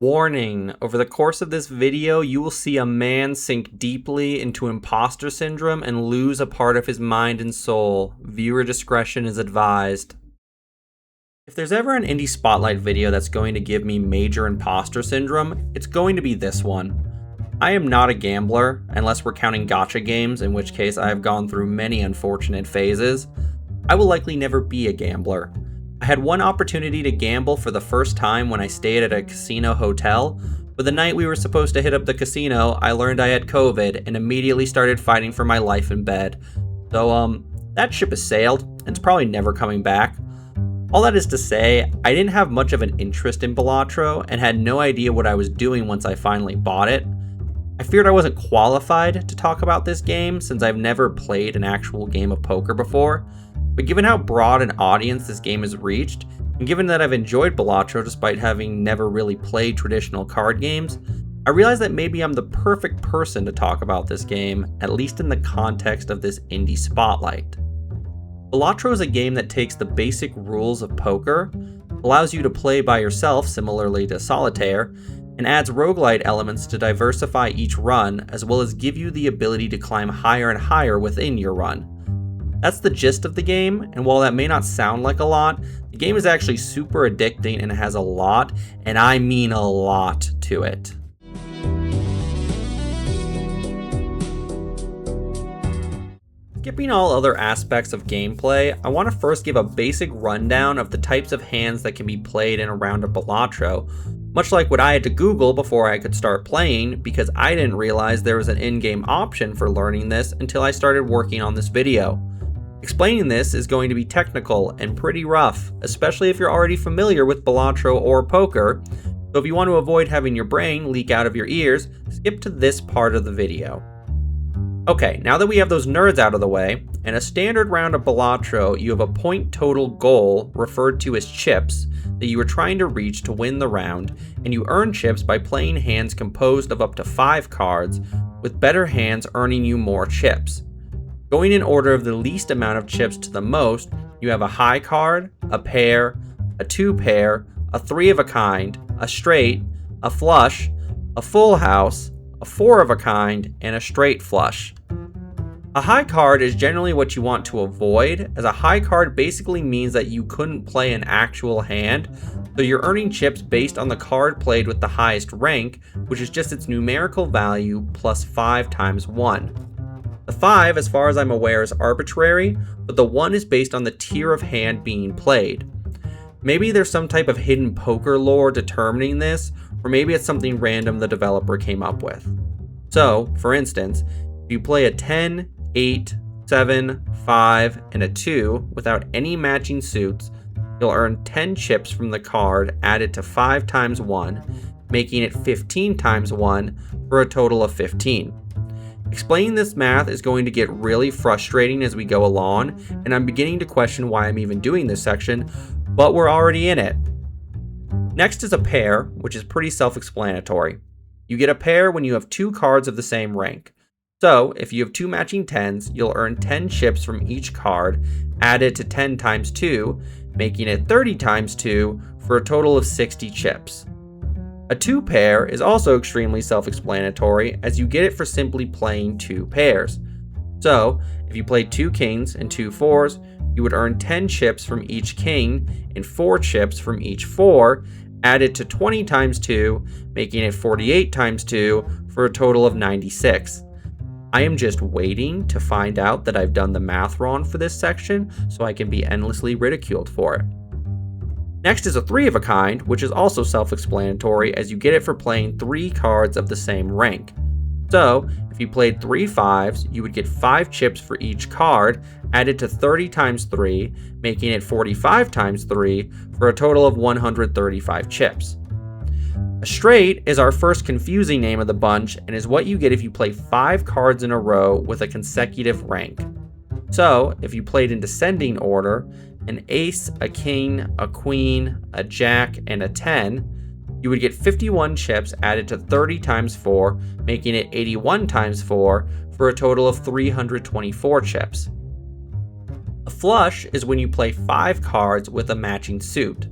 Warning, over the course of this video, you will see a man sink deeply into imposter syndrome and lose a part of his mind and soul. Viewer discretion is advised. If there's ever an indie spotlight video that's going to give me major imposter syndrome, it's going to be this one. I am not a gambler, unless we're counting gacha games, in which case I have gone through many unfortunate phases. I will likely never be a gambler. I had one opportunity to gamble for the first time when I stayed at a casino hotel, but the night we were supposed to hit up the casino, I learned I had COVID and immediately started fighting for my life in bed. So, that ship has sailed, and it's probably never coming back. All that is to say, I didn't have much of an interest in Balatro and had no idea what I was doing once I finally bought it. I feared I wasn't qualified to talk about this game since I've never played an actual game of poker before. But given how broad an audience this game has reached, and given that I've enjoyed Balatro despite having never really played traditional card games, I realized that maybe I'm the perfect person to talk about this game, at least in the context of this indie spotlight. Balatro is a game that takes the basic rules of poker, allows you to play by yourself similarly to Solitaire, and adds roguelite elements to diversify each run, as well as give you the ability to climb higher and higher within your run. That's the gist of the game, and while that may not sound like a lot, the game is actually super addicting and has a lot, and I mean a lot, to it. Skipping all other aspects of gameplay, I want to first give a basic rundown of the types of hands that can be played in a round of Balatro, much like what I had to Google before I could start playing, because I didn't realize there was an in-game option for learning this until I started working on this video. Explaining this is going to be technical and pretty rough, especially if you're already familiar with Balatro or poker, so if you want to avoid having your brain leak out of your ears, skip to this part of the video. Okay, now that we have those nerds out of the way, in a standard round of Balatro, you have a point total goal, referred to as chips, that you are trying to reach to win the round, and you earn chips by playing hands composed of up to 5 cards, with better hands earning you more chips. Going in order of the least amount of chips to the most, you have a high card, a pair, a 2 pair, a 3 of a kind, a straight, a flush, a full house, a 4 of a kind, and a straight flush. A high card is generally what you want to avoid, as a high card basically means that you couldn't play an actual hand, so you're earning chips based on the card played with the highest rank, which is just its numerical value plus 5 times 1. The 5, as far as I'm aware, is arbitrary, but the 1 is based on the tier of hand being played. Maybe there's some type of hidden poker lore determining this, or maybe it's something random the developer came up with. So, for instance, if you play a 10, 8, 7, 5, and a 2 without any matching suits, you'll earn 10 chips from the card added to 5 times 1, making it 15 times 1 for a total of 15. Explaining this math is going to get really frustrating as we go along, and I'm beginning to question why I'm even doing this section, but we're already in it. Next is a pair, which is pretty self-explanatory. You get a pair when you have 2 cards of the same rank. So, if you have 2 matching 10s, you'll earn 10 chips from each card, added to 10 times 2, making it 30 times 2, for a total of 60 chips. A 2 pair is also extremely self-explanatory, as you get it for simply playing 2 pairs. So, if you played 2 kings and 2 4s, you would earn 10 chips from each king and 4 chips from each 4, added to 20 times 2, making it 48 times 2, for a total of 96. I am just waiting to find out that I've done the math wrong for this section, so I can be endlessly ridiculed for it. Next is a 3 of a kind, which is also self-explanatory, as you get it for playing 3 cards of the same rank. So, if you played 3 5s, you would get 5 chips for each card, added to 30 times 3, making it 45 times 3, for a total of 135 chips. A straight is our first confusing name of the bunch, and is what you get if you play 5 cards in a row with a consecutive rank. So, if you played in descending order, an ace, a king, a queen, a jack, and a 10, you would get 51 chips added to 30 times 4, making it 81 times 4, for a total of 324 chips. A flush is when you play 5 cards with a matching suit.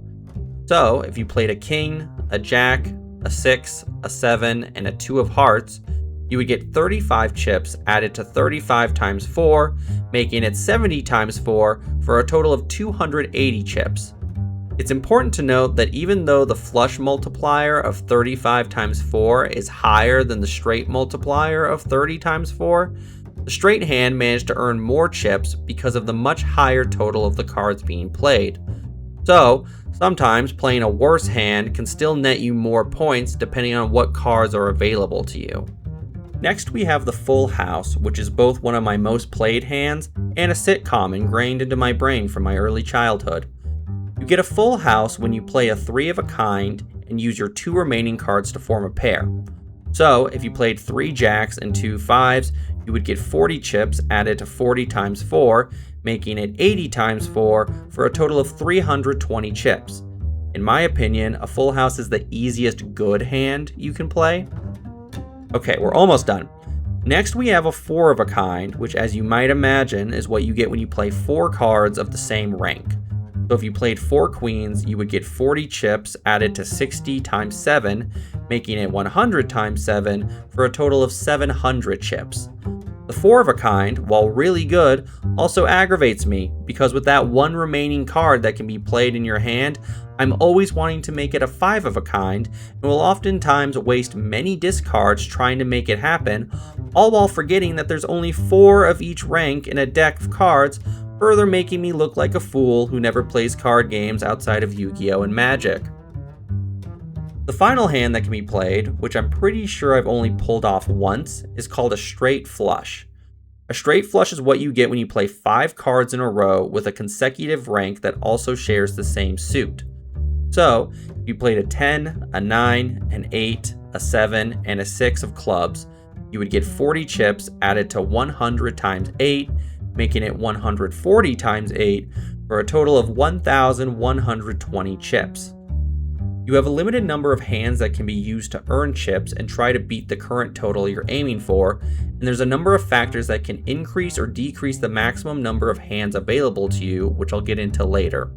So, if you played a king, a jack, a 6, a 7, and a 2 of hearts, you would get 35 chips added to 35 times 4, making it 70 times 4 for a total of 280 chips. It's important to note that even though the flush multiplier of 35 times 4 is higher than the straight multiplier of 30 times 4, the straight hand managed to earn more chips because of the much higher total of the cards being played. So, sometimes playing a worse hand can still net you more points depending on what cards are available to you. Next we have the full house, which is both one of my most played hands and a sitcom ingrained into my brain from my early childhood. You get a full house when you play a 3 of a kind and use your 2 remaining cards to form a pair. So, if you played 3 jacks and 2 5s, you would get 40 chips added to 40 times 4, making it 80 times 4 for a total of 320 chips. In my opinion, a full house is the easiest good hand you can play. Okay, we're almost done. Next we have a 4 of a kind, which as you might imagine is what you get when you play 4 cards of the same rank. So if you played 4 queens, you would get 40 chips added to 60 times 7, making it 100 times 7 for a total of 700 chips. The 4 of a kind, while really good, also aggravates me because with that one remaining card that can be played in your hand, I'm always wanting to make it a 5 of a kind and will oftentimes waste many discards trying to make it happen, all while forgetting that there's only 4 of each rank in a deck of cards, further making me look like a fool who never plays card games outside of Yu-Gi-Oh! And Magic. The final hand that can be played, which I'm pretty sure I've only pulled off once, is called a straight flush. A straight flush is what you get when you play 5 cards in a row with a consecutive rank that also shares the same suit. So, if you played a 10, a 9, an 8, a 7, and a 6 of clubs, you would get 40 chips added to 100 times 8, making it 140 times 8 for a total of 1,120 chips. You have a limited number of hands that can be used to earn chips and try to beat the current total you're aiming for, and there's a number of factors that can increase or decrease the maximum number of hands available to you, which I'll get into later.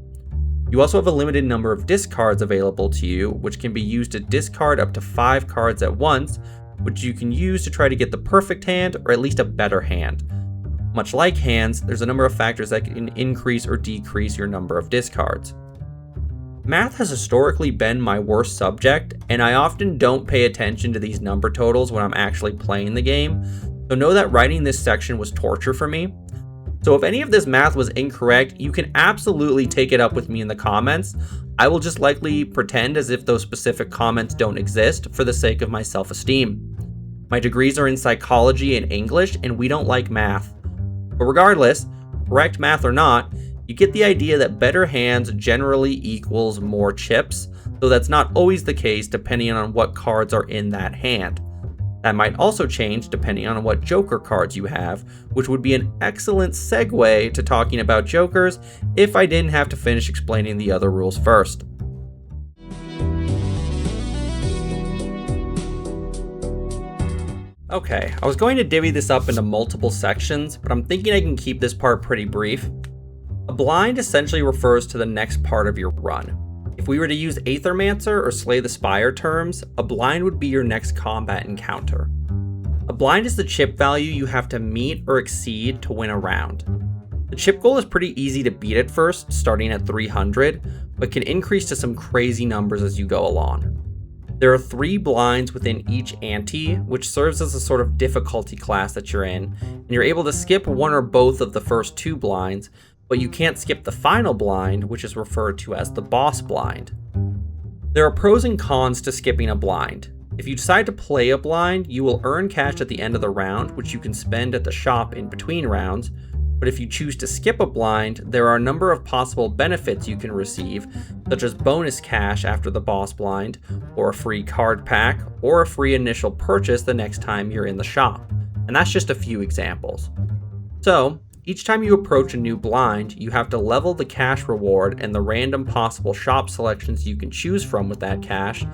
You also have a limited number of discards available to you, which can be used to discard up to 5 cards at once, which you can use to try to get the perfect hand or at least a better hand. Much like hands, there's a number of factors that can increase or decrease your number of discards. Math has historically been my worst subject, and I often don't pay attention to these number totals when I'm actually playing the game, so know that writing this section was torture for me. So if any of this math was incorrect, you can absolutely take it up with me in the comments. I will just likely pretend as if those specific comments don't exist for the sake of my self-esteem. My degrees are in psychology and English, and we don't like math. But regardless, correct math or not, you get the idea that better hands generally equals more chips, though that's not always the case depending on what cards are in that hand. That might also change depending on what Joker cards you have, which would be an excellent segue to talking about Jokers if I didn't have to finish explaining the other rules first. Okay, I was going to divvy this up into multiple sections, but I'm thinking I can keep this part pretty brief. A blind essentially refers to the next part of your run. If we were to use Aethermancer or Slay the Spire terms, a blind would be your next combat encounter. A blind is the chip value you have to meet or exceed to win a round. The chip goal is pretty easy to beat at first, starting at 300, but can increase to some crazy numbers as you go along. There are 3 blinds within each ante, which serves as a sort of difficulty class that you're in, and you're able to skip one or both of the first 2 blinds, but you can't skip the final blind, which is referred to as the boss blind. There are pros and cons to skipping a blind. If you decide to play a blind, you will earn cash at the end of the round, which you can spend at the shop in between rounds, but if you choose to skip a blind, there are a number of possible benefits you can receive, such as bonus cash after the boss blind, or a free card pack, or a free initial purchase the next time you're in the shop. And that's just a few examples. So, each time you approach a new blind, you have to level the cash reward and the random possible shop selections you can choose from with that cash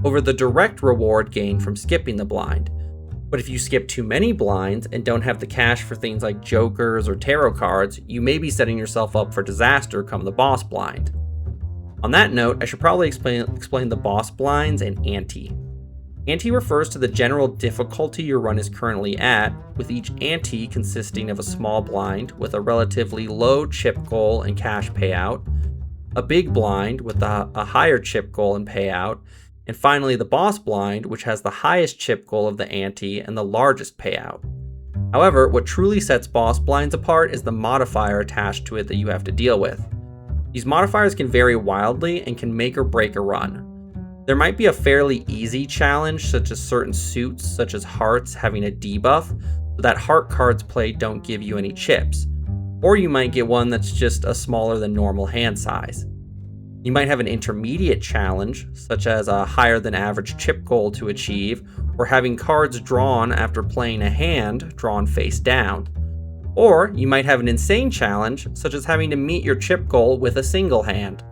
over the direct reward gained from skipping the blind. But if you skip too many blinds and don't have the cash for things like jokers or tarot cards, you may be setting yourself up for disaster come the boss blind. On that note, I should probably explain the boss blinds and ante. Ante refers to the general difficulty your run is currently at, with each ante consisting of a small blind with a relatively low chip goal and cash payout, a big blind with a higher chip goal and payout, and finally the boss blind, which has the highest chip goal of the ante and the largest payout. However, what truly sets boss blinds apart is the modifier attached to it that you have to deal with. These modifiers can vary wildly and can make or break a run. There might be a fairly easy challenge, such as certain suits, such as hearts, having a debuff, so that heart cards played don't give you any chips. Or you might get one that's just a smaller than normal hand size. You might have an intermediate challenge, such as a higher than average chip goal to achieve, or having cards drawn after playing a hand drawn face down. Or you might have an insane challenge, such as having to meet your chip goal with a single hand.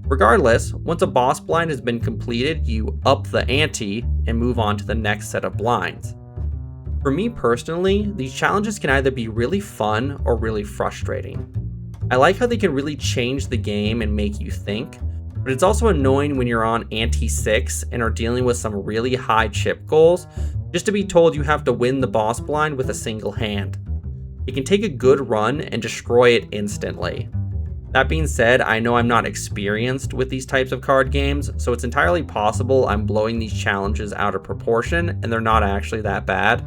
Regardless, once a boss blind has been completed, you up the ante and move on to the next set of blinds. For me personally, these challenges can either be really fun or really frustrating. I like how they can really change the game and make you think, but it's also annoying when you're on ante 6 and are dealing with some really high chip goals just to be told you have to win the boss blind with a single hand. It can take a good run and destroy it instantly. That being said, I know I'm not experienced with these types of card games, so it's entirely possible I'm blowing these challenges out of proportion and they're not actually that bad.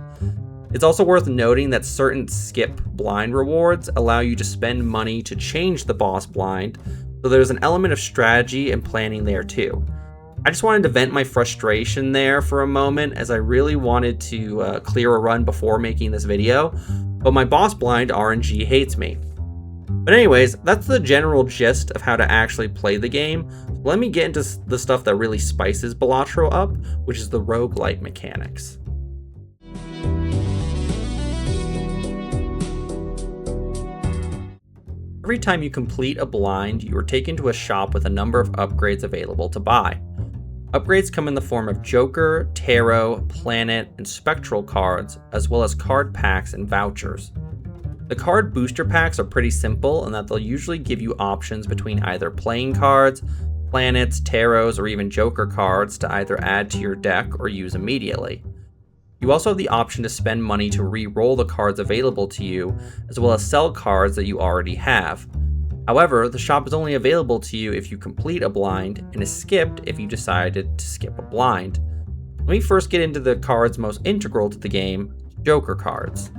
It's also worth noting that certain skip blind rewards allow you to spend money to change the boss blind, so there's an element of strategy and planning there too. I just wanted to vent my frustration there for a moment, as I really wanted to clear a run before making this video, but my boss blind RNG hates me. But anyways, that's the general gist of how to actually play the game. Let me get into the stuff that really spices Balatro up, which is the roguelite mechanics. Every time you complete a blind, you are taken to a shop with a number of upgrades available to buy. Upgrades come in the form of Joker, Tarot, Planet, and Spectral cards, as well as card packs and vouchers. The card booster packs are pretty simple in that they'll usually give you options between either playing cards, planets, tarots, or even Joker cards to either add to your deck or use immediately. You also have the option to spend money to re-roll the cards available to you, as well as sell cards that you already have. However, the shop is only available to you if you complete a blind, and is skipped if you decided to skip a blind. Let me first get into the cards most integral to the game, Joker cards.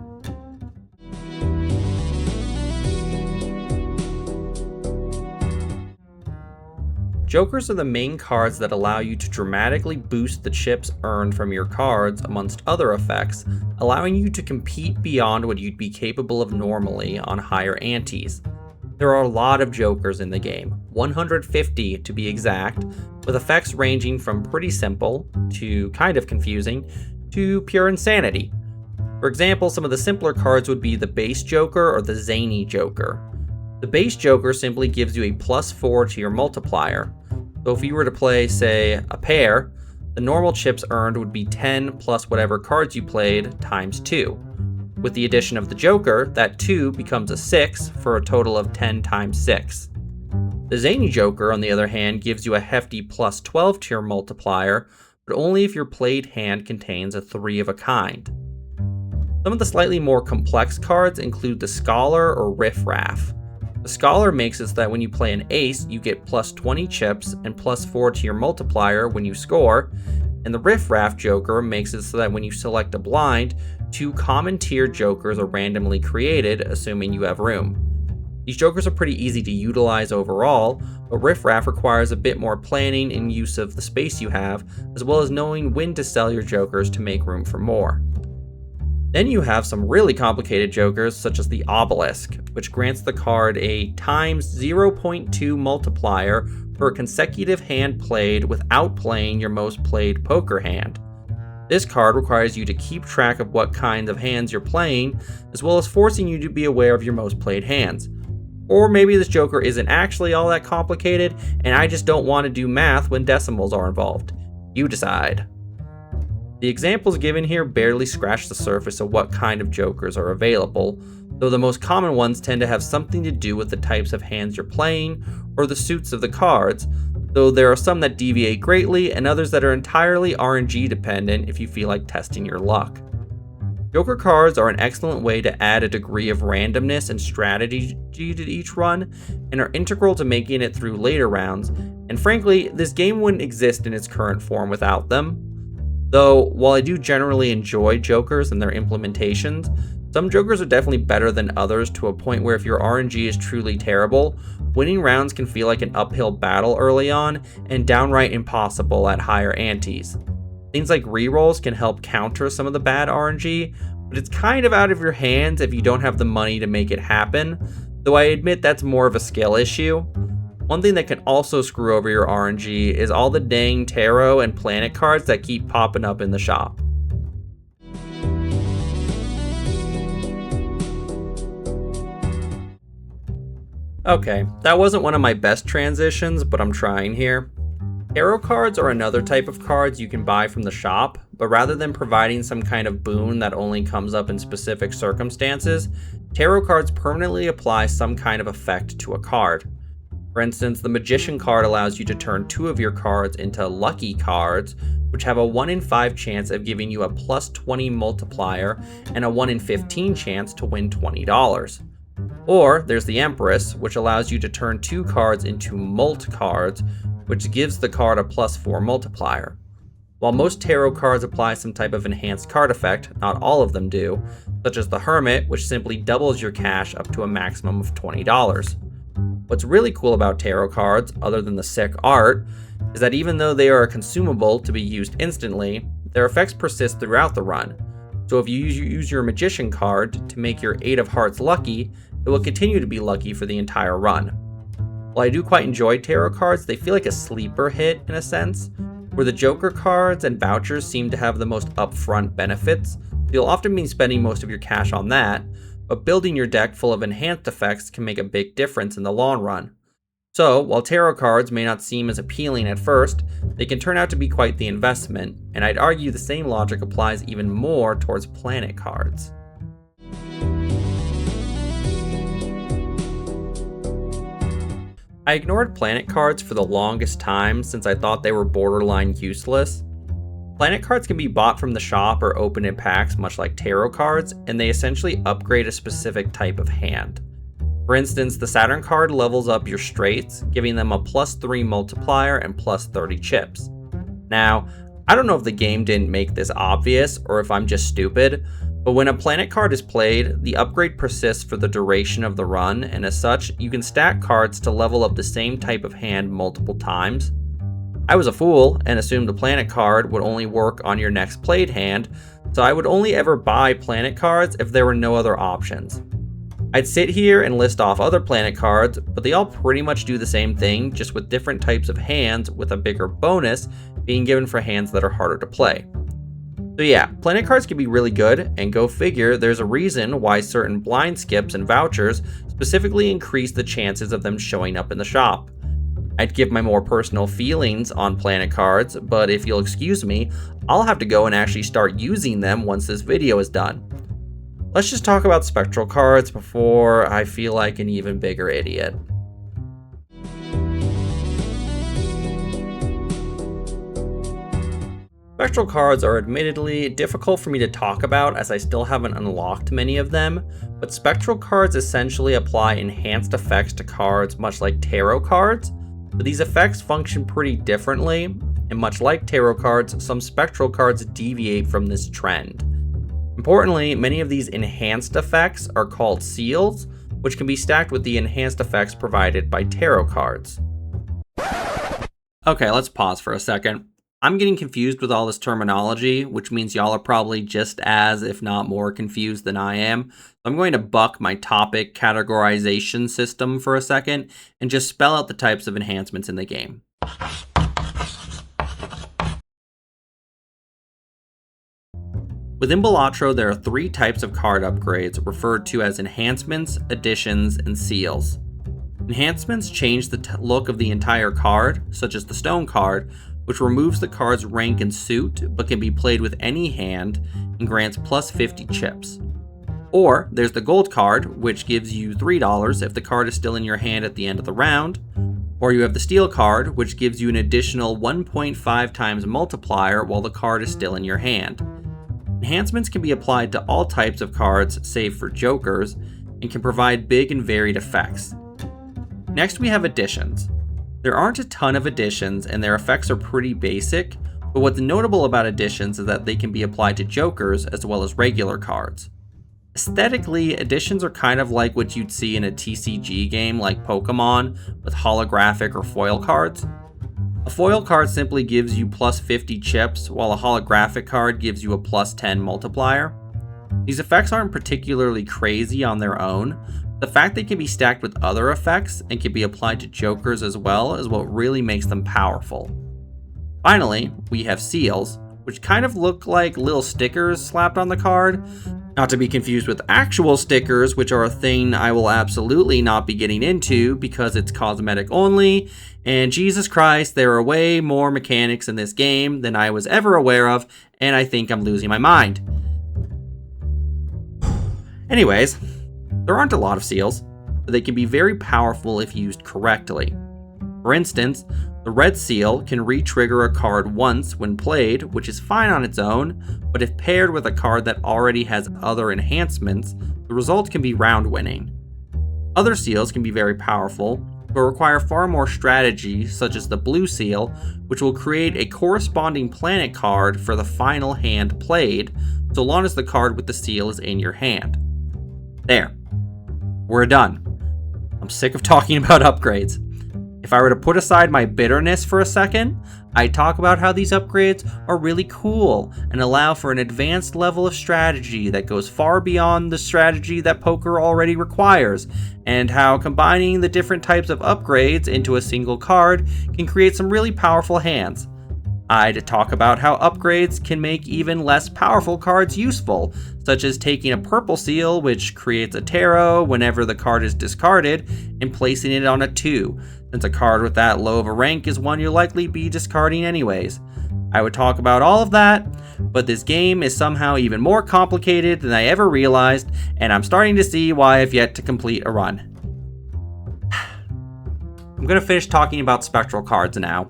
Jokers are the main cards that allow you to dramatically boost the chips earned from your cards, amongst other effects, allowing you to compete beyond what you'd be capable of normally on higher antes. There are a lot of Jokers in the game, 150 to be exact, with effects ranging from pretty simple, to kind of confusing, to pure insanity. For example, some of the simpler cards would be the base Joker or the zany Joker. The base Joker simply gives you a +4 to your multiplier. So if you were to play, say, a pair, the normal chips earned would be 10 plus whatever cards you played times 2. With the addition of the Joker, that 2 becomes a 6 for a total of 10 times 6. The zany Joker, on the other hand, gives you a hefty +12 to your multiplier, but only if your played hand contains a 3 of a kind. Some of the slightly more complex cards include the Scholar or Riff Raff. The Scholar makes it so that when you play an ace, you get +20 chips and +4 to your multiplier when you score, and the Riff Raff Joker makes it so that when you select a blind, 2 common tier Jokers are randomly created, assuming you have room. These Jokers are pretty easy to utilize overall, but Riff Raff requires a bit more planning and use of the space you have, as well as knowing when to sell your Jokers to make room for more. Then you have some really complicated Jokers, such as the Obelisk, which grants the card a times 0.2 multiplier for a consecutive hand played without playing your most played poker hand. This card requires you to keep track of what kinds of hands you're playing, as well as forcing you to be aware of your most played hands. Or maybe this Joker isn't actually all that complicated, and I just don't want to do math when decimals are involved. You decide. The examples given here barely scratch the surface of what kind of Jokers are available, though the most common ones tend to have something to do with the types of hands you're playing or the suits of the cards, though there are some that deviate greatly and others that are entirely RNG dependent if you feel like testing your luck. Joker cards are an excellent way to add a degree of randomness and strategy to each run, and are integral to making it through later rounds, and frankly, this game wouldn't exist in its current form without them. Though, while I do generally enjoy Jokers and their implementations, some Jokers are definitely better than others to a point where if your RNG is truly terrible, winning rounds can feel like an uphill battle early on, and downright impossible at higher antes. Things like rerolls can help counter some of the bad RNG, but it's kind of out of your hands if you don't have the money to make it happen, though I admit that's more of a skill issue. One thing that can also screw over your RNG is all the dang tarot and planet cards that keep popping up in the shop. Okay, that wasn't one of my best transitions, but I'm trying here. Tarot cards are another type of cards you can buy from the shop, but rather than providing some kind of boon that only comes up in specific circumstances, tarot cards permanently apply some kind of effect to a card. For instance, the Magician card allows you to turn 2 of your cards into lucky cards, which have a 1 in 5 chance of giving you a plus 20 multiplier and a 1 in 15 chance to win $20. Or there's the Empress, which allows you to turn 2 cards into Mult cards, which gives the card a plus 4 multiplier. While most tarot cards apply some type of enhanced card effect, not all of them do, such as the Hermit, which simply doubles your cash up to a maximum of $20. What's really cool about tarot cards, other than the sick art, is that even though they are a consumable to be used instantly, their effects persist throughout the run. So if you use your Magician card to make your 8 of Hearts lucky, it will continue to be lucky for the entire run. While I do quite enjoy tarot cards, they feel like a sleeper hit in a sense, where the Joker cards and vouchers seem to have the most upfront benefits. You'll often be spending most of your cash on that, but building your deck full of enhanced effects can make a big difference in the long run. So, while tarot cards may not seem as appealing at first, they can turn out to be quite the investment, and I'd argue the same logic applies even more towards planet cards. I ignored planet cards for the longest time since I thought they were borderline useless. Planet cards can be bought from the shop or opened in packs much like tarot cards, and they essentially upgrade a specific type of hand. For instance, the Saturn card levels up your straights, giving them a plus 3 multiplier and plus 30 chips. Now, I don't know if the game didn't make this obvious or if I'm just stupid, but when a planet card is played, the upgrade persists for the duration of the run, and as such, you can stack cards to level up the same type of hand multiple times. I was a fool and assumed the planet card would only work on your next played hand, so I would only ever buy planet cards if there were no other options. I'd sit here and list off other planet cards, but they all pretty much do the same thing, just with different types of hands, with a bigger bonus being given for hands that are harder to play. So yeah, planet cards can be really good, and go figure, there's a reason why certain blind skips and vouchers specifically increase the chances of them showing up in the shop. I'd give my more personal feelings on planet cards, but if you'll excuse me, I'll have to go and actually start using them once this video is done. Let's just talk about spectral cards before I feel like an even bigger idiot. Spectral cards are admittedly difficult for me to talk about as I still haven't unlocked many of them, but spectral cards essentially apply enhanced effects to cards much like tarot cards, but these effects function pretty differently, and much like tarot cards, some spectral cards deviate from this trend. Importantly, many of these enhanced effects are called seals, which can be stacked with the enhanced effects provided by tarot cards. Okay, let's pause for a second. I'm getting confused with all this terminology, which means y'all are probably just as, if not more, confused than I am. I'm going to buck my topic categorization system for a second and just spell out the types of enhancements in the game. Within Balatro, there are 3 types of card upgrades referred to as enhancements, additions, and seals. Enhancements change the look of the entire card, such as the Stone card, which removes the card's rank and suit, but can be played with any hand and grants plus 50 chips. Or there's the Gold card, which gives you $3 if the card is still in your hand at the end of the round. Or you have the steel card, which gives you an additional 1.5 times multiplier while the card is still in your hand. Enhancements can be applied to all types of cards save for jokers, and can provide big and varied effects. Next we have additions. There aren't a ton of additions and their effects are pretty basic, but what's notable about additions is that they can be applied to jokers as well as regular cards. Aesthetically, additions are kind of like what you'd see in a TCG game like Pokemon with holographic or foil cards. A foil card simply gives you plus 50 chips, while a holographic card gives you a plus 10 multiplier. These effects aren't particularly crazy on their own. The fact they can be stacked with other effects and can be applied to jokers as well is what really makes them powerful. Finally, we have seals, which kind of look like little stickers slapped on the card. Not to be confused with actual stickers, which are a thing I will absolutely not be getting into because it's cosmetic only, and Jesus Christ, there are way more mechanics in this game than I was ever aware of, and I think I'm losing my mind. Anyways, there aren't a lot of seals, but they can be very powerful if used correctly. For instance, the red seal can re-trigger a card once when played, which is fine on its own, but if paired with a card that already has other enhancements, the result can be round winning. Other seals can be very powerful, but require far more strategy, such as the blue seal, which will create a corresponding planet card for the final hand played, so long as the card with the seal is in your hand. There. We're done. I'm sick of talking about upgrades. If I were to put aside my bitterness for a second, I'd talk about how these upgrades are really cool and allow for an advanced level of strategy that goes far beyond the strategy that poker already requires, and how combining the different types of upgrades into a single card can create some really powerful hands. I'd talk about how upgrades can make even less powerful cards useful, such as taking a purple seal, which creates a tarot whenever the card is discarded, and placing it on a 2, since a card with that low of a rank is one you'll likely be discarding anyways. I would talk about all of that, but this game is somehow even more complicated than I ever realized, and I'm starting to see why I've yet to complete a run. I'm gonna finish talking about spectral cards now.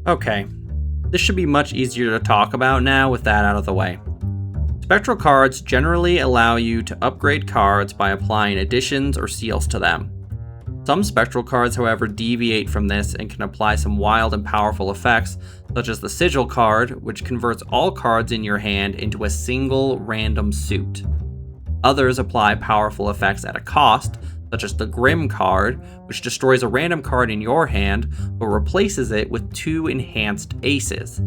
Okay, this should be much easier to talk about now with that out of the way. Spectral cards generally allow you to upgrade cards by applying additions or seals to them. Some spectral cards, however, deviate from this and can apply some wild and powerful effects, such as the sigil card, which converts all cards in your hand into a single random suit. Others apply powerful effects at a cost, such as the Grim card, which destroys a random card in your hand, but replaces it with 2 enhanced aces.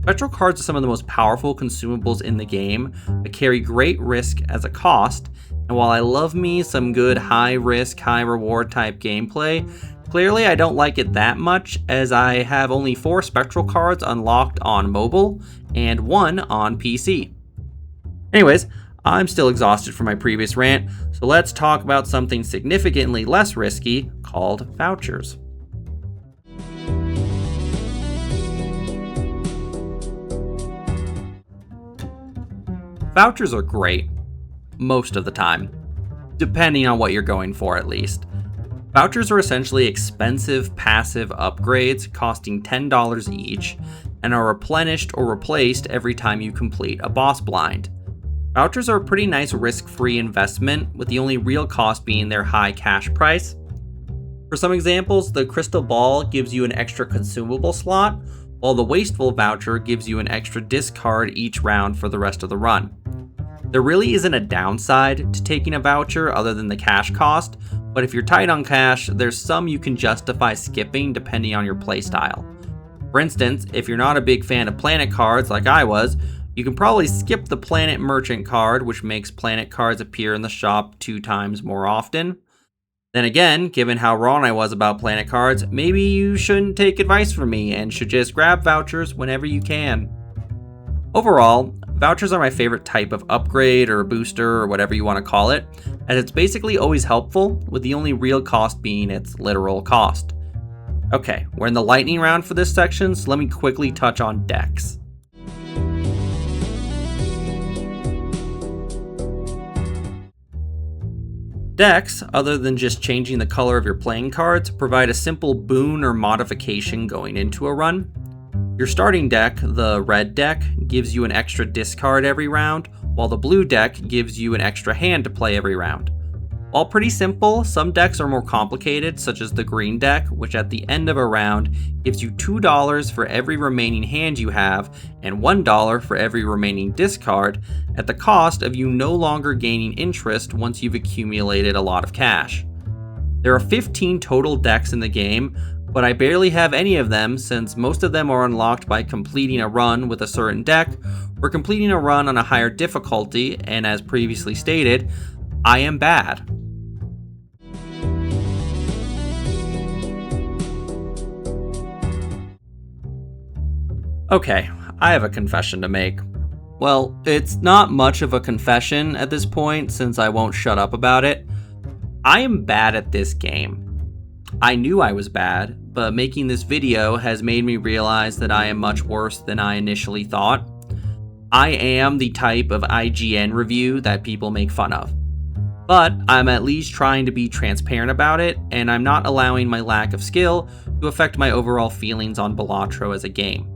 Spectral cards are some of the most powerful consumables in the game, but carry great risk as a cost, and while I love me some good high risk, high reward type gameplay, clearly I don't like it that much, as I have only 4 spectral cards unlocked on mobile, and 1 on PC. Anyways, I'm still exhausted from my previous rant, so let's talk about something significantly less risky called vouchers. Vouchers are great, most of the time, depending on what you're going for at least. Vouchers are essentially expensive passive upgrades costing $10 each and are replenished or replaced every time you complete a boss blind. Vouchers are a pretty nice risk-free investment, with the only real cost being their high cash price. For some examples, the crystal ball gives you an extra consumable slot, while the wasteful voucher gives you an extra discard each round for the rest of the run. There really isn't a downside to taking a voucher other than the cash cost, but if you're tight on cash, there's some you can justify skipping depending on your playstyle. For instance, if you're not a big fan of planet cards like I was, you can probably skip the Planet Merchant card, which makes planet cards appear in the shop 2 times more often. Then again, given how wrong I was about planet cards, maybe you shouldn't take advice from me and should just grab vouchers whenever you can. Overall, vouchers are my favorite type of upgrade or booster or whatever you want to call it, as it's basically always helpful, with the only real cost being its literal cost. Okay, we're in the lightning round for this section, so let me quickly touch on decks. decks, other than just changing the color of your playing cards, provide a simple boon or modification going into a run. Your starting deck, the red deck, gives you an extra discard every round, while the blue deck gives you an extra hand to play every round. While pretty simple, some decks are more complicated, such as the green deck, which at the end of a round gives you $2 for every remaining hand you have and $1 for every remaining discard, at the cost of you no longer gaining interest once you've accumulated a lot of cash. There are 15 total decks in the game, but I barely have any of them since most of them are unlocked by completing a run with a certain deck or completing a run on a higher difficulty, and as previously stated, I am bad. Okay, I have a confession to make. Well, it's not much of a confession at this point since I won't shut up about it. I am bad at this game. I knew I was bad, but making this video has made me realize that I am much worse than I initially thought. I am the type of IGN review that people make fun of. But I'm at least trying to be transparent about it, and I'm not allowing my lack of skill to affect my overall feelings on Balatro as a game.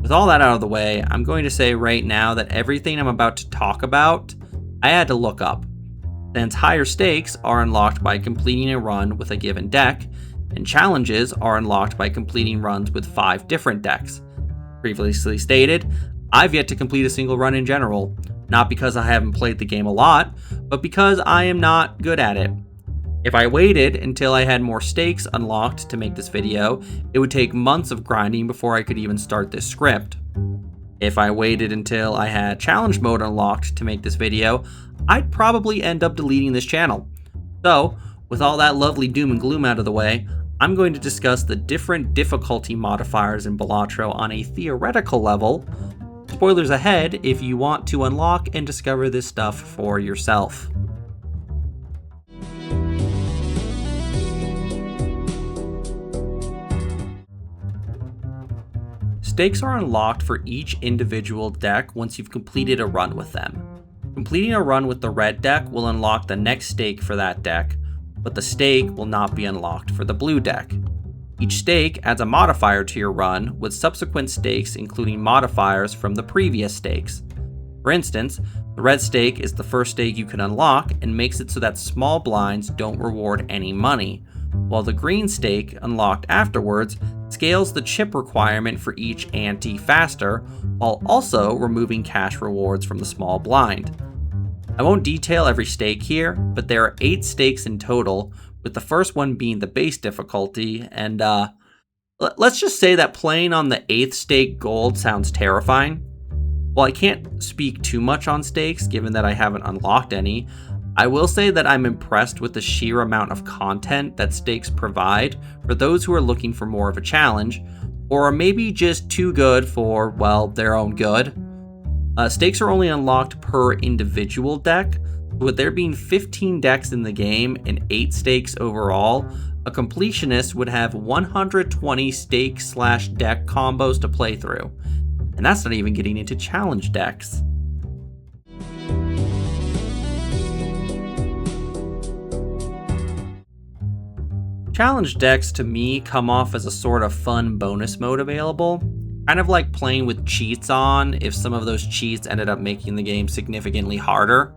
With all that out of the way, I'm going to say right now that everything I'm about to talk about, I had to look up, since higher stakes are unlocked by completing a run with a given deck, and challenges are unlocked by completing runs with 5 different decks. Previously stated, I've yet to complete a single run in general, not because I haven't played the game a lot, but because I am not good at it. If I waited until I had more stakes unlocked to make this video, it would take months of grinding before I could even start this script. If I waited until I had challenge mode unlocked to make this video, I'd probably end up deleting this channel. So, with all that lovely doom and gloom out of the way, I'm going to discuss the different difficulty modifiers in Balatro on a theoretical level. Spoilers ahead if you want to unlock and discover this stuff for yourself. Stakes are unlocked for each individual deck once you've completed a run with them. Completing a run with the red deck will unlock the next stake for that deck, but the stake will not be unlocked for the blue deck. Each stake adds a modifier to your run, with subsequent stakes including modifiers from the previous stakes. For instance, the red stake is the first stake you can unlock and makes it so that small blinds don't reward any money, while the green stake, unlocked afterwards, scales the chip requirement for each ante faster, while also removing cash rewards from the small blind. I won't detail every stake here, but there are 8 stakes in total, with the first one being the base difficulty, and let's just say that playing on the 8th stake gold sounds terrifying. While I can't speak too much on stakes, given that I haven't unlocked any, I will say that I'm impressed with the sheer amount of content that stakes provide for those who are looking for more of a challenge, or are maybe just too good for, well, their own good. Stakes are only unlocked per individual deck, with there being 15 decks in the game and 8 stakes overall. A completionist would have 120 stake/deck combos to play through, and that's not even getting into challenge decks. Challenge decks to me come off as a sort of fun bonus mode available, kind of like playing with cheats on if some of those cheats ended up making the game significantly harder.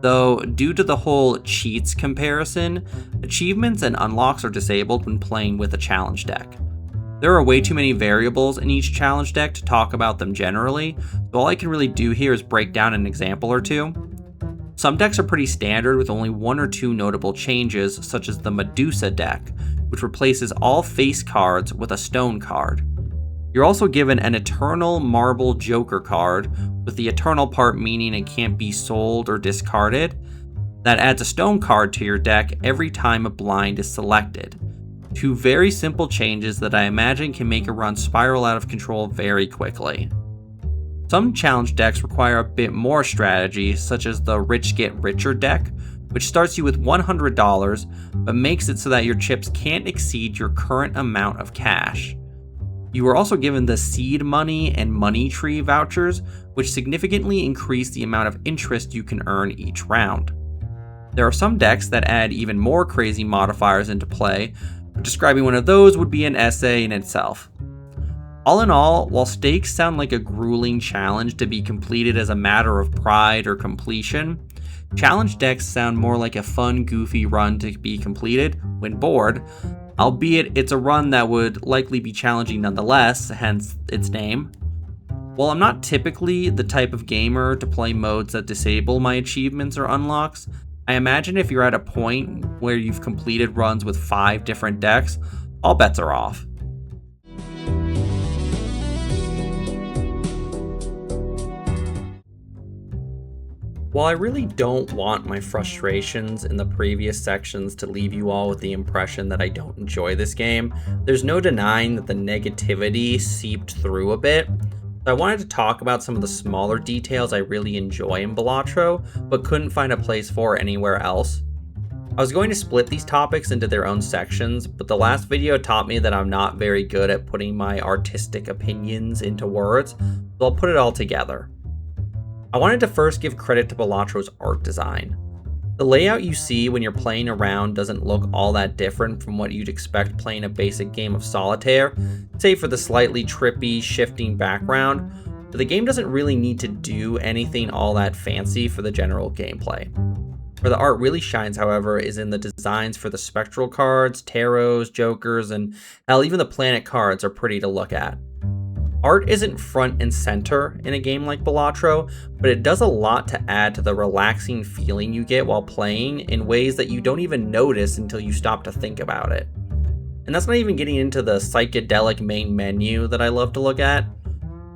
Though, due to the whole cheats comparison, achievements and unlocks are disabled when playing with a challenge deck. There are way too many variables in each challenge deck to talk about them generally, so all I can really do here is break down an example or two. Some decks are pretty standard with only 1 or 2 notable changes, such as the Medusa deck, which replaces all face cards with a stone card. You're also given an Eternal Marble Joker card, with the Eternal part meaning it can't be sold or discarded. That adds a stone card to your deck every time a blind is selected. 2 very simple changes that I imagine can make a run spiral out of control very quickly. Some challenge decks require a bit more strategy, such as the Rich Get Richer deck, which starts you with $100, but makes it so that your chips can't exceed your current amount of cash. You are also given the Seed Money and Money Tree vouchers, which significantly increase the amount of interest you can earn each round. There are some decks that add even more crazy modifiers into play, but describing one of those would be an essay in itself. All in all, while stakes sound like a grueling challenge to be completed as a matter of pride or completion, challenge decks sound more like a fun, goofy run to be completed when bored, albeit it's a run that would likely be challenging nonetheless, hence its name. While I'm not typically the type of gamer to play modes that disable my achievements or unlocks, I imagine if you're at a point where you've completed runs with 5 different decks, all bets are off. While I really don't want my frustrations in the previous sections to leave you all with the impression that I don't enjoy this game, there's no denying that the negativity seeped through a bit. So I wanted to talk about some of the smaller details I really enjoy in Balatro, but couldn't find a place for anywhere else. I was going to split these topics into their own sections, but the last video taught me that I'm not very good at putting my artistic opinions into words, so I'll put it all together. I wanted to first give credit to Balatro's art design. The layout you see when you're playing around doesn't look all that different from what you'd expect playing a basic game of solitaire, save for the slightly trippy, shifting background, but the game doesn't really need to do anything all that fancy for the general gameplay. Where the art really shines, however, is in the designs for the spectral cards, tarots, jokers, and hell, even the planet cards are pretty to look at. Art isn't front and center in a game like Balatro, but it does a lot to add to the relaxing feeling you get while playing in ways that you don't even notice until you stop to think about it. And that's not even getting into the psychedelic main menu that I love to look at.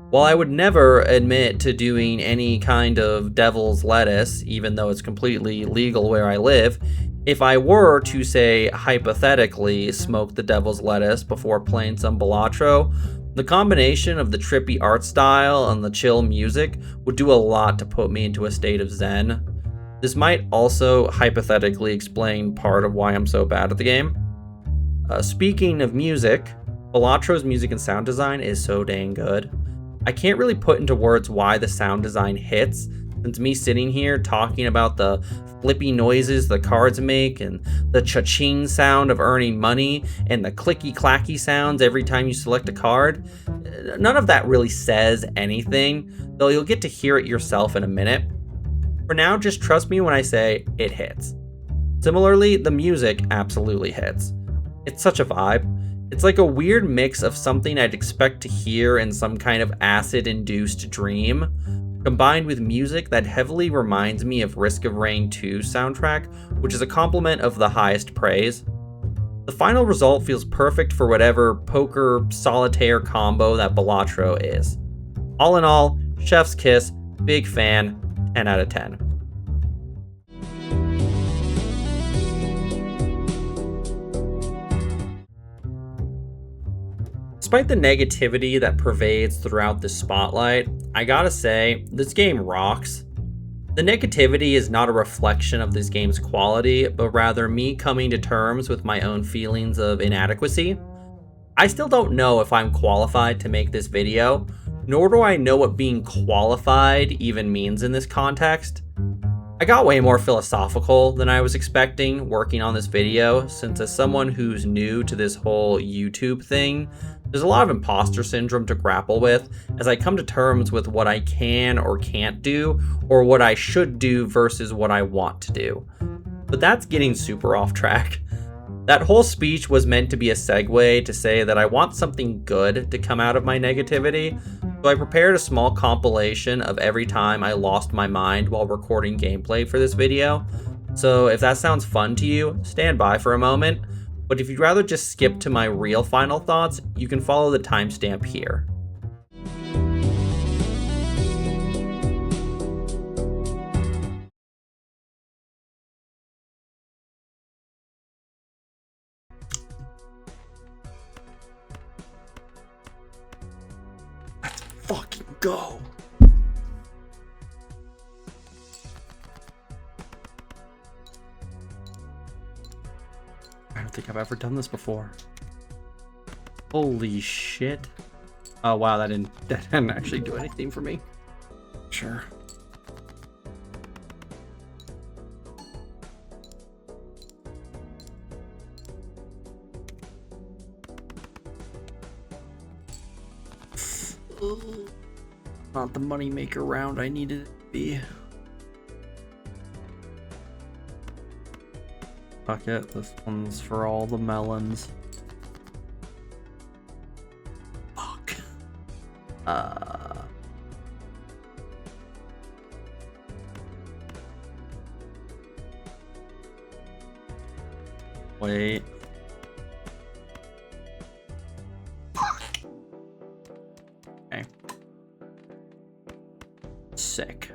While I would never admit to doing any kind of devil's lettuce, even though it's completely legal where I live, if I were to, say, hypothetically smoke the devil's lettuce before playing some Balatro, the combination of the trippy art style and the chill music would do a lot to put me into a state of zen. This might also hypothetically explain part of why I'm so bad at the game. Speaking of music, Balatro's music and sound design is so dang good. I can't really put into words why the sound design hits, since me sitting here talking about the flippy noises the cards make and the cha-ching sound of earning money and the clicky-clacky sounds every time you select a card, none of that really says anything, though you'll get to hear it yourself in a minute. For now, just trust me when I say it hits. Similarly, the music absolutely hits. It's such a vibe. It's like a weird mix of something I'd expect to hear in some kind of acid-induced dream, combined with music that heavily reminds me of Risk of Rain 2's soundtrack, which is a compliment of the highest praise. The final result feels perfect for whatever poker solitaire combo that Balatro is. All in all, chef's kiss, big fan, 10 out of 10. Despite the negativity that pervades throughout the spotlight, I gotta say, this game rocks. The negativity is not a reflection of this game's quality, but rather me coming to terms with my own feelings of inadequacy. I still don't know if I'm qualified to make this video, nor do I know what being qualified even means in this context. I got way more philosophical than I was expecting working on this video, since as someone who's new to this whole YouTube thing, there's a lot of imposter syndrome to grapple with as I come to terms with what I can or can't do, or what I should do versus what I want to do. But that's getting super off track. That whole speech was meant to be a segue to say that I want something good to come out of my negativity, so I prepared a small compilation of every time I lost my mind while recording gameplay for this video. So if that sounds fun to you, stand by for a moment, but if you'd rather just skip to my real final thoughts, you can follow the timestamp here. Let's fucking go! I don't think I've ever done this before. Holy shit. Oh wow, that didn't actually do anything for me. Sure. Not the moneymaker round I needed it to be. Fuck it, this one's for all the melons. Fuck. Wait. Okay. Sick.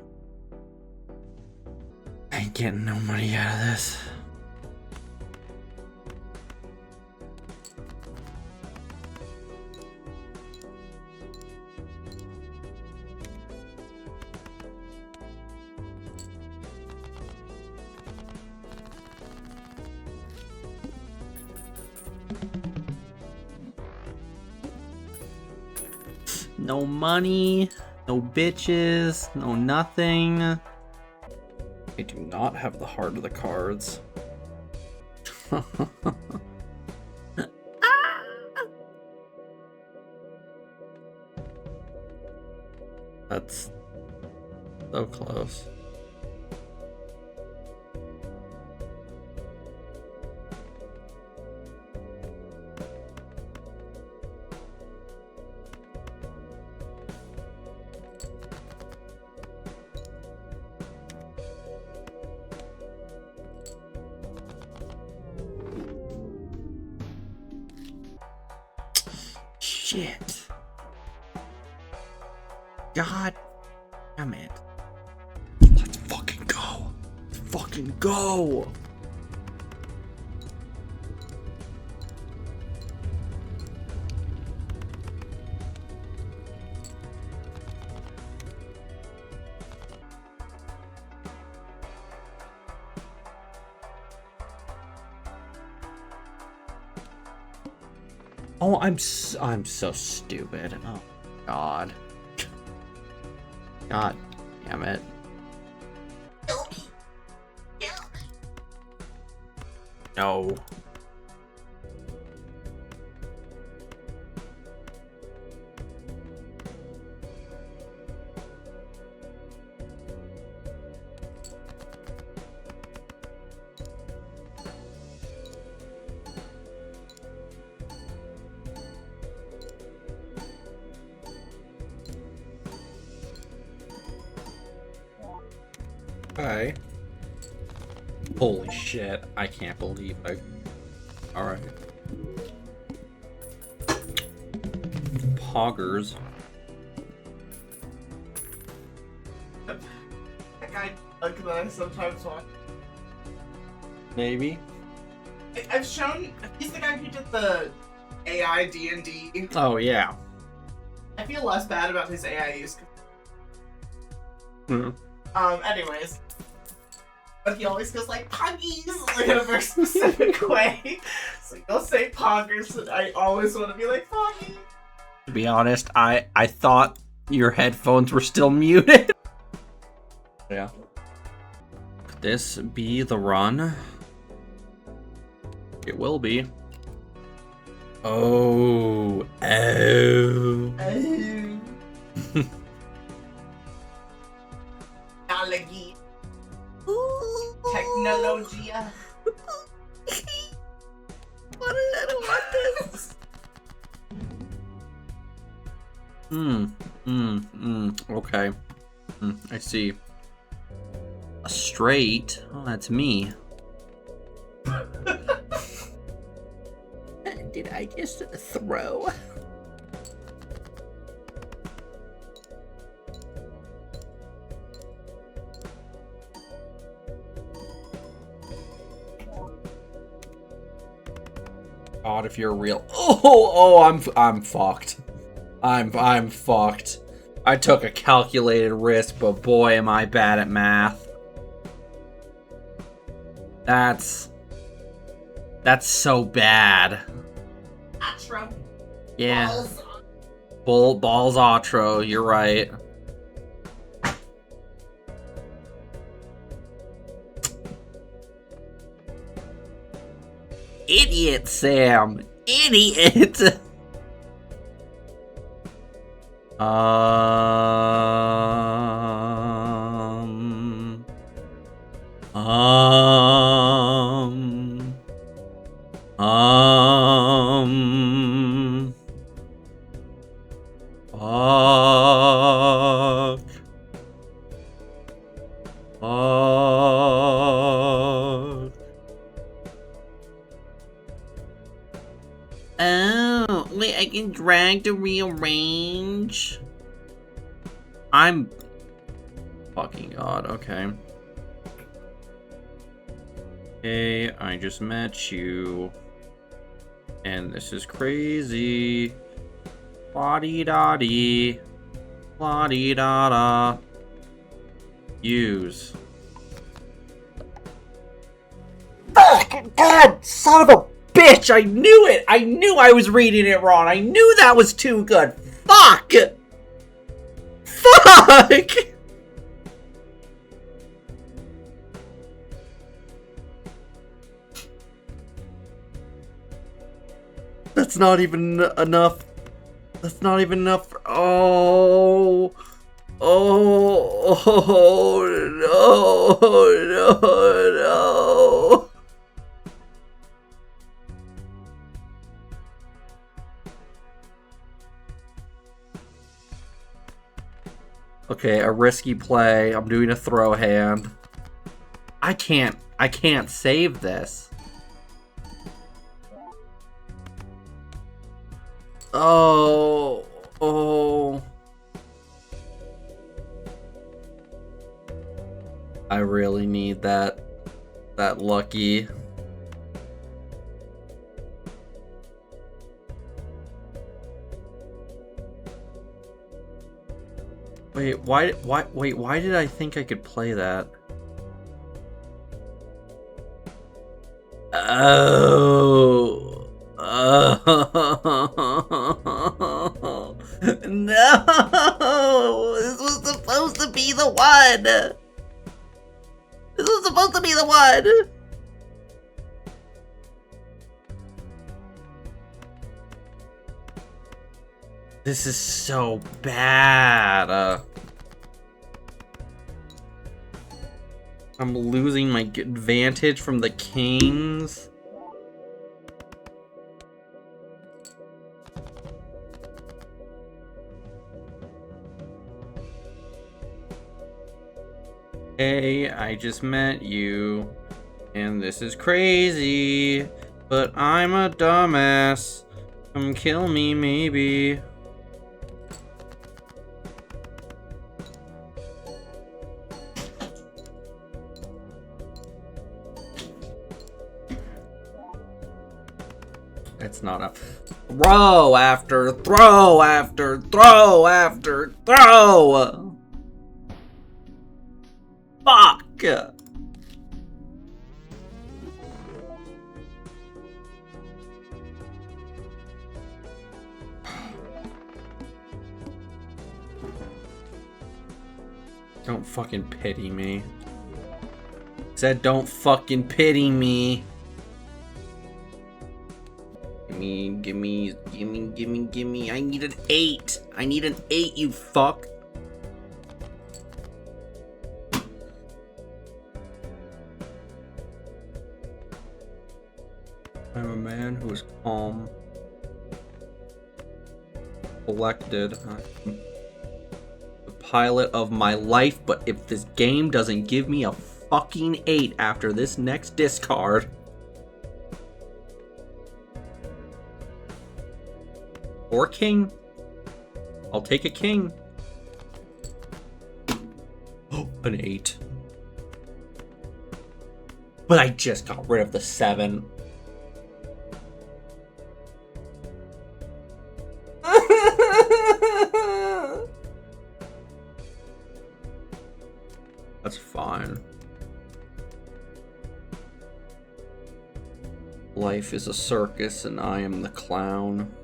I ain't getting no money out of this. No money, no bitches, no nothing. I do not have the heart of the cards. That's so close. Shit. God damn it. Let's fucking go. Let's fucking go. Oh, I'm so stupid. Oh, God. God damn it. No. Okay. Holy shit, I can't believe I... Alright. Poggers. That guy Doug that I sometimes watch. Maybe. I've shown... He's the guy who did the AI D&D. Oh, yeah. I feel less bad about his AI use. Mm-hmm. Anyways. But he always goes like, Poggies! Like in a very specific way. So he'll say Poggers, and I always want to be like, Poggy! To be honest, I thought your headphones were still muted. Yeah. Could this be the run? It will be. Oh. Oh. Technology. Technologia. What is I don't want this. Okay. I see. A straight. Oh, that's me. Did I just throw? God, if you're real. I'm fucked. I'm fucked. I took a calculated risk, but boy, am I bad at math. That's so bad. Atro. Yeah. Balls Atro, you're right. Idiot, Sam. Idiot. Um. Um. Um. Fuck. Fuck. Oh, wait, I can drag to rearrange? I'm... Fucking god, okay. Hey, I just met you. And this is crazy. La-dee-da-dee. La-dee-da-da. Use. Fuck! God, son of a bitch! I knew it! I knew I was reading it wrong! I knew that was too good! Fuck! Fuck! That's not even enough. That's not even enough. Oh. Oh. Oh. No. No. No. Okay, a risky play. I'm doing a throw hand. I can't save this. Oh. Oh. I really need that lucky. Wait, why did I think I could play that? Oh. Oh. No. This was supposed to be the one. This was supposed to be the one. This is so bad. I'm losing my advantage from the kings. Hey, I just met you, and this is crazy, but I'm a dumbass. Come kill me, maybe. It's not a throw after throw after throw after throw. Fuck. Don't fucking pity me. Said don't fucking pity me. Gimme. I need an 8. I need an 8, you fuck. I'm a man who is calm, collected. I'm the pilot of my life, but if this game doesn't give me a fucking 8 after this next discard. Or king. I'll take a king. Oh, an 8. But I just got rid of the 7. That's fine. Life is a circus and I am the clown.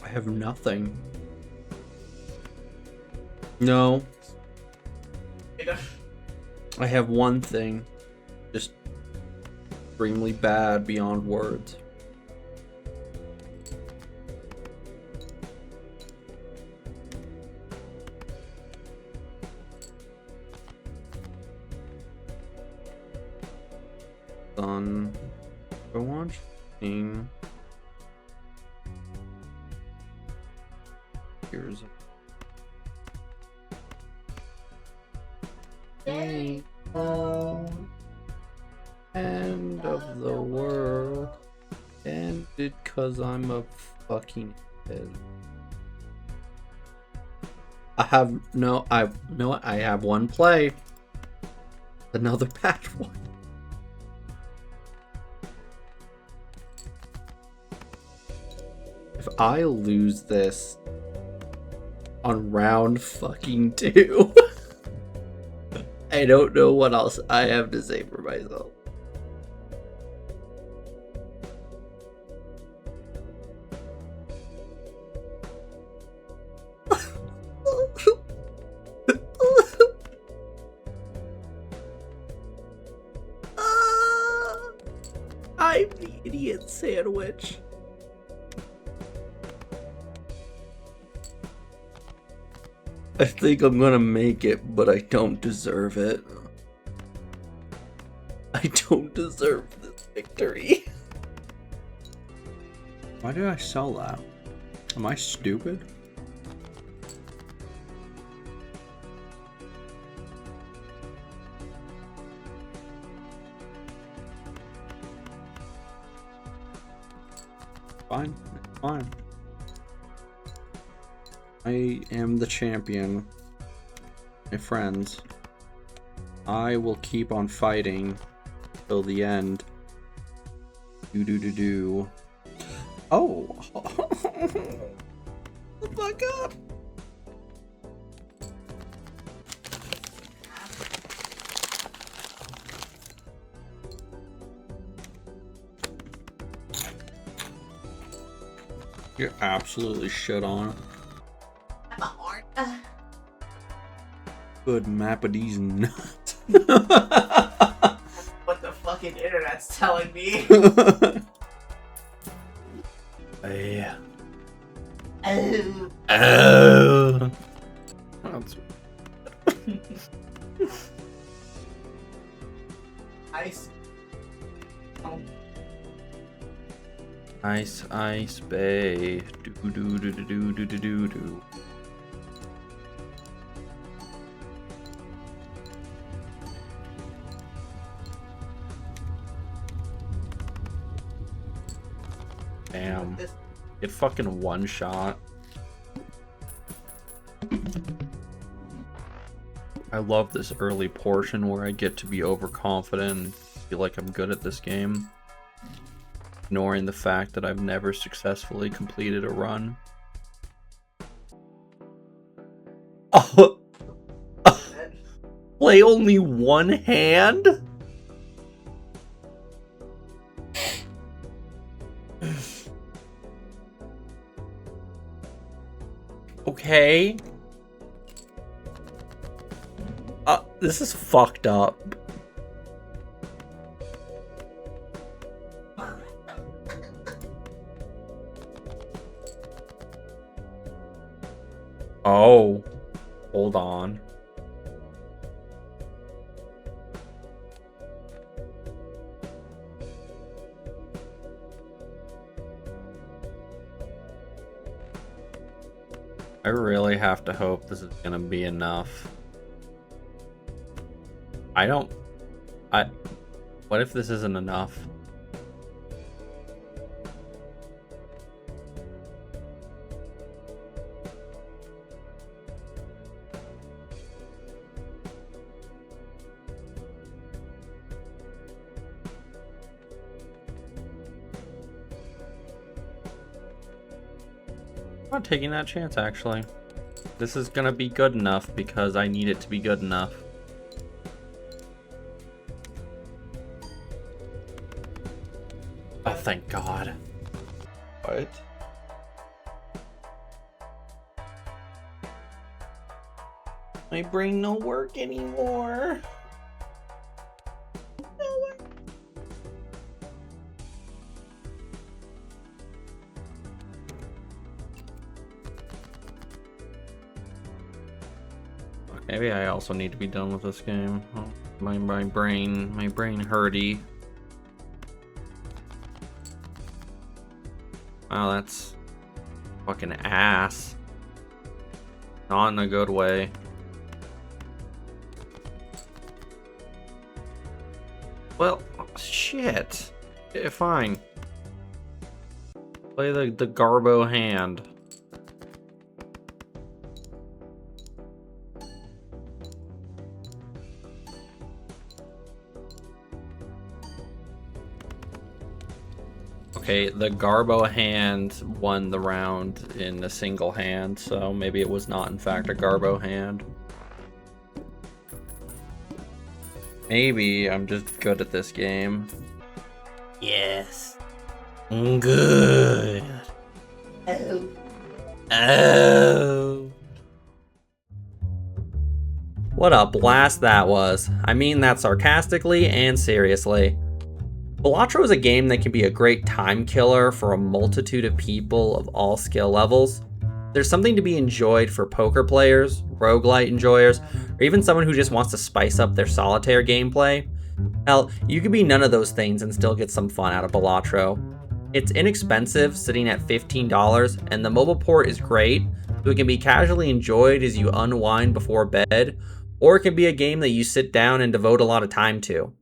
I have nothing. No. I have one thing. Just extremely bad beyond words. Son, go watching. Here's a end of the world. Ended 'cause I'm a fucking head. I have one play. Another bad one. If I lose this on round fucking 2, I don't know what else I have to say for myself. I'm the idiot sandwich. I think I'm gonna make it, but I don't deserve it. I don't deserve this victory. Why did I sell that? Am I stupid? Fine, fine. I am the champion. My friends. I will keep on fighting till the end. Do. Oh! The fuck up! You're absolutely shit on. Good map of these nuts. What the fucking internet's telling me. Yeah. Oh. Oh. That's... Ice. Oh. Ice Bay. Do. Damn. Get fucking one shot. I love this early portion where I get to be overconfident and feel like I'm good at this game. Ignoring the fact that I've never successfully completed a run. Oh. Play only one hand? Okay. This is fucked up. Oh. Hold on. I really have to hope this is gonna be enough. What if this isn't enough? I'm not taking that chance, actually. This is gonna be good enough because I need it to be good enough. Oh, thank God. What? My brain no work anymore. Maybe I also need to be done with this game. Oh, my brain hurty. Wow, that's fucking ass. Not in a good way. Well, shit. Yeah, fine. Play the Garbo hand. Okay, the Garbo hand won the round in a single hand, so maybe it was not in fact a Garbo hand. Maybe I'm just good at this game. Yes. Good. Oh. Oh. What a blast that was. I mean that sarcastically and seriously. Balatro is a game that can be a great time killer for a multitude of people of all skill levels. There's something to be enjoyed for poker players, roguelite enjoyers, or even someone who just wants to spice up their solitaire gameplay. Hell, you could be none of those things and still get some fun out of Balatro. It's inexpensive, sitting at $15, and the mobile port is great, so it can be casually enjoyed as you unwind before bed, or it can be a game that you sit down and devote a lot of time to.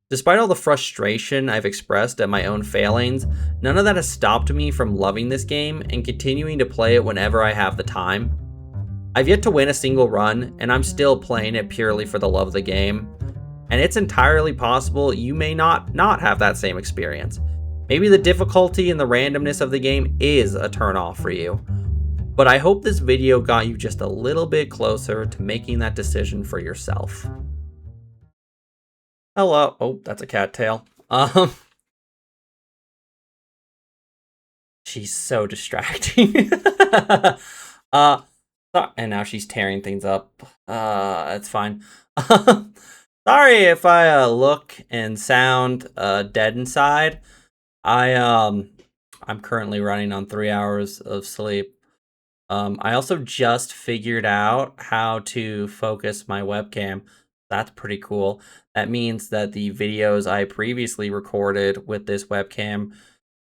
Despite all the frustration I've expressed at my own failings, none of that has stopped me from loving this game and continuing to play it whenever I have the time. I've yet to win a single run, and I'm still playing it purely for the love of the game. And it's entirely possible you may not have that same experience. Maybe the difficulty and the randomness of the game is a turnoff for you. But I hope this video got you just a little bit closer to making that decision for yourself. Hello. Oh, that's a cattail. She's so distracting. And now she's tearing things up. It's fine. Sorry if I look and sound dead inside. I'm currently running on 3 hours of sleep. I also just figured out how to focus my webcam. That's pretty cool. That means that the videos I previously recorded with this webcam,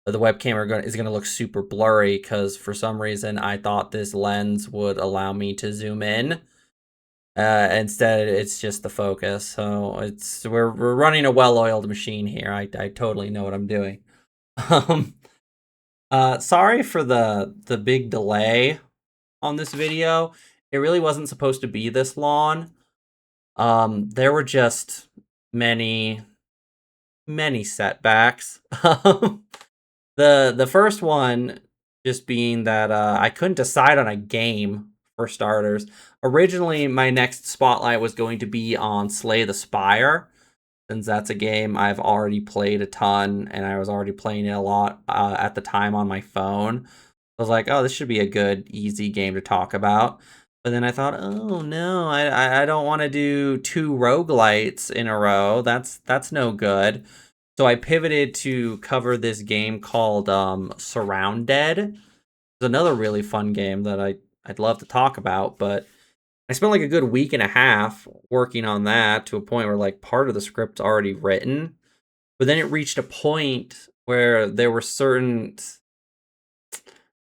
the webcam is going to look super blurry because for some reason I thought this lens would allow me to zoom in. Instead, it's just the focus. So we're running a well-oiled machine here. I totally know what I'm doing. Sorry for the big delay on this video. It really wasn't supposed to be this long. There were just many setbacks. The first one just being that I couldn't decide on a game for starters. Originally, my next spotlight was going to be on Slay the Spire, since that's a game I've already played a ton, and I was already playing it a lot at the time on my phone. I was like, oh, this should be a good, easy game to talk about. But then I thought, oh no, I don't want to do 2 roguelites in a row. That's no good. So I pivoted to cover this game called Surrounded. It's another really fun game that I'd love to talk about, but I spent like a good week and a half working on that to a point where like part of the script's already written. But then it reached a point where there were certain, I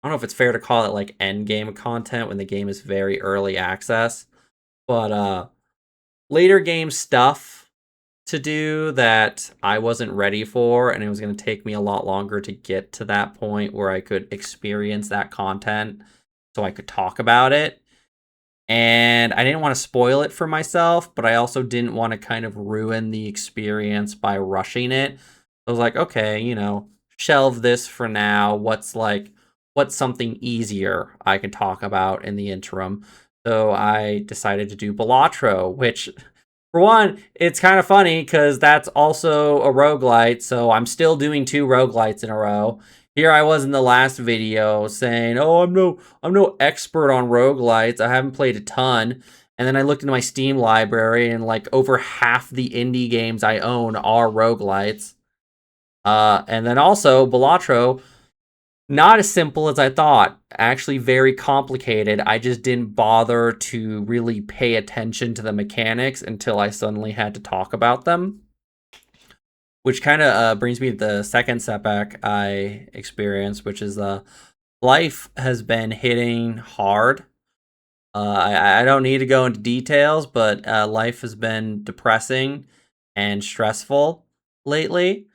don't know if it's fair to call it like end game content when the game is very early access, but later game stuff to do that I wasn't ready for, and it was going to take me a lot longer to get to that point where I could experience that content so I could talk about it. And I didn't want to spoil it for myself, but I also didn't want to kind of ruin the experience by rushing it. I was like, okay, shelve this for now. What's something easier I can talk about in the interim? So I decided to do Balatro, which, for one, it's kind of funny because that's also a roguelite, so I'm still doing 2 roguelites in a row. Here I was in the last video saying, oh, I'm no expert on roguelites. I haven't played a ton. And then I looked into my Steam library, and like over half the indie games I own are roguelites. And then also Balatro, Not as simple as I thought. Actually, very complicated. I just didn't bother to really pay attention to the mechanics until I suddenly had to talk about them. Which kind of brings me to the second setback I experienced, which is life has been hitting hard. I don't need to go into details, but life has been depressing and stressful lately.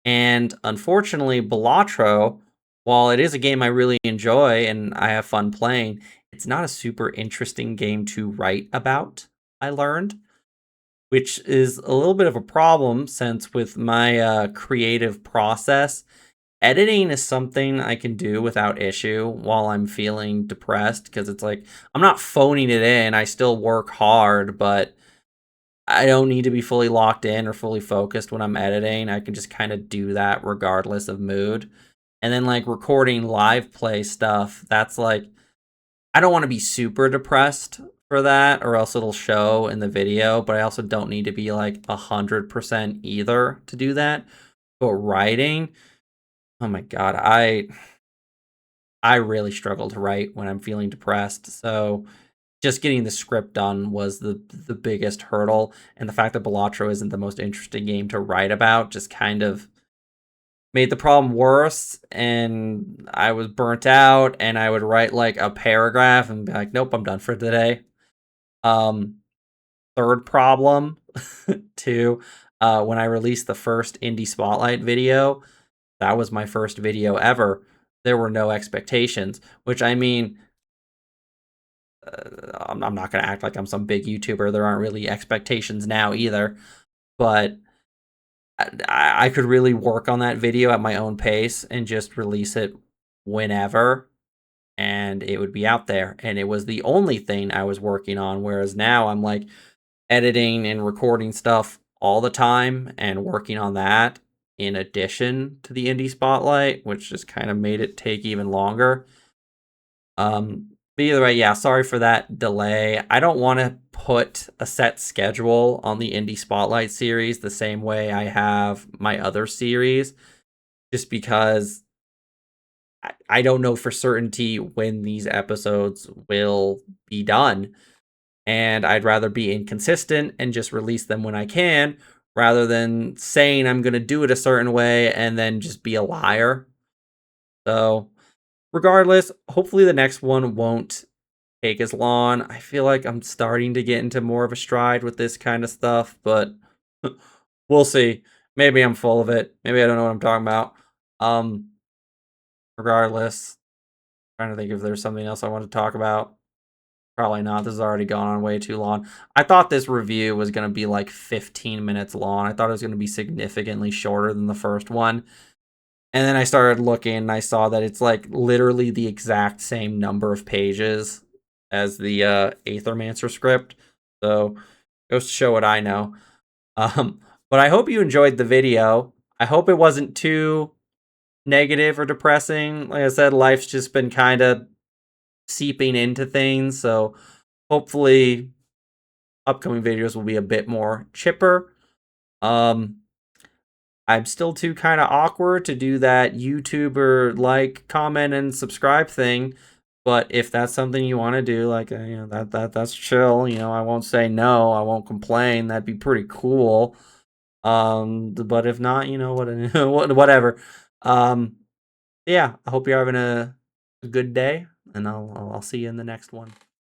And unfortunately, Balatro, while it is a game I really enjoy and I have fun playing, it's not a super interesting game to write about, I learned, which is a little bit of a problem since with my creative process, editing is something I can do without issue while I'm feeling depressed because it's like I'm not phoning it in. I still work hard, but I don't need to be fully locked in or fully focused when I'm editing. I can just kind of do that regardless of mood. And then like recording live play stuff, that's like I don't want to be super depressed for that or else it'll show in the video, but I also don't need to be like 100% either to do that. But writing, oh my god, I really struggle to write when I'm feeling depressed. So just getting the script done was the biggest hurdle, and the fact that Balatro isn't the most interesting game to write about just kind of made the problem worse. And I was burnt out, and I would write like a paragraph and be like, "Nope, I'm done for today." Um, Third problem, too. When I released the first Indie Spotlight video, that was my first video ever. There were no expectations, which I mean, I'm not going to act like I'm some big YouTuber. There aren't really expectations now either, but I could really work on that video at my own pace and just release it whenever, and it would be out there. And it was the only thing I was working on. Whereas now I'm like editing and recording stuff all the time and working on that in addition to the indie spotlight, which just kind of made it take even longer. But either way, yeah, sorry for that delay. I don't want to put a set schedule on the Indie Spotlight series the same way I have my other series, just because I don't know for certainty when these episodes will be done. And I'd rather be inconsistent and just release them when I can, rather than saying I'm going to do it a certain way and then just be a liar. So, regardless, hopefully the next one won't take as long. I feel like I'm starting to get into more of a stride with this kind of stuff, but we'll see. Maybe I'm full of it. Maybe I don't know what I'm talking about. Um, Regardless, trying to think if there's something else I want to talk about. Probably not. This has already gone on way too long. I thought this review was going to be like 15 minutes long. I thought it was going to be significantly shorter than the first one. And then I started looking and I saw that it's like literally the exact same number of pages as the Aethermancer script. So goes to show what I know. But I hope you enjoyed the video. I hope it wasn't too negative or depressing. Like I said, life's just been kind of seeping into things. So hopefully upcoming videos will be a bit more chipper. Um, I'm still too kind of awkward to do that YouTuber like, comment, and subscribe thing. But if that's something you want to do, like that's chill. I won't say no. I won't complain. That'd be pretty cool. But if not, whatever. Um, yeah. I hope you're having a good day, and I'll see you in the next one.